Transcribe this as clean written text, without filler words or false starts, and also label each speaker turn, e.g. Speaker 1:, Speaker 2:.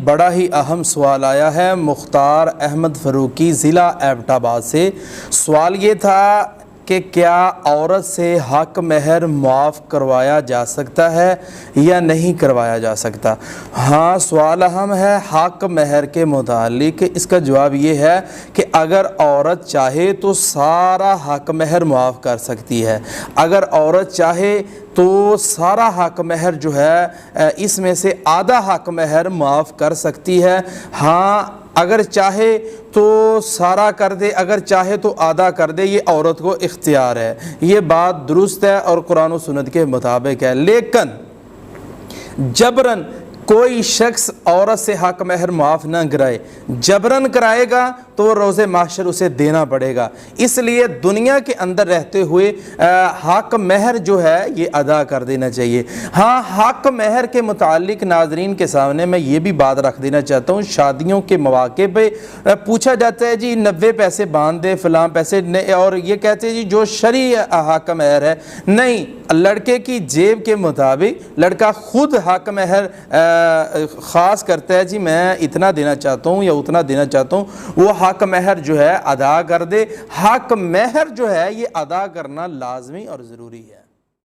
Speaker 1: بڑا ہی اہم سوال آیا ہے مختار احمد فروقی ضلع ایبٹ آباد سے۔ سوال یہ تھا کہ کیا عورت سے حق مہر معاف کروایا جا سکتا ہے یا نہیں کروایا جا سکتا؟ ہاں، سوال اہم ہے حق مہر کے متعلق۔ اس کا جواب یہ ہے کہ اگر عورت چاہے تو سارا حق مہر معاف کر سکتی ہے۔ اگر عورت چاہے تو سارا حق مہر جو ہے اس میں سے آدھا حق مہر معاف کر سکتی ہے۔ ہاں، اگر چاہے تو سارا کر دے، اگر چاہے تو آدھا کر دے، یہ عورت کو اختیار ہے۔ یہ بات درست ہے اور قرآن و سنت کے مطابق ہے، لیکن جبراً کوئی شخص عورت سے حق مہر معاف نہ کرائے، جبراً کرائے گا تو وہ روز محشر اسے دینا پڑے گا۔ اس لیے دنیا کے اندر رہتے ہوئے حق مہر جو ہے یہ ادا کر دینا چاہیے۔ ہاں، حق مہر کے متعلق ناظرین کے سامنے میں یہ بھی بات رکھ دینا چاہتا ہوں، شادیوں کے مواقع پہ پوچھا جاتا ہے جی 90 پیسے باندھ دے، فلاں پیسے، اور یہ کہتے ہیں جی جو شرعی حق مہر ہے، نہیں، لڑکے کی جیب کے مطابق لڑکا خود حق مہر خاص کرتا ہے جی میں اتنا دینا چاہتا ہوں یا اتنا دینا چاہتا ہوں، وہ حق مہر جو ہے ادا کر دے۔ حق مہر جو ہے یہ ادا کرنا لازمی اور ضروری ہے۔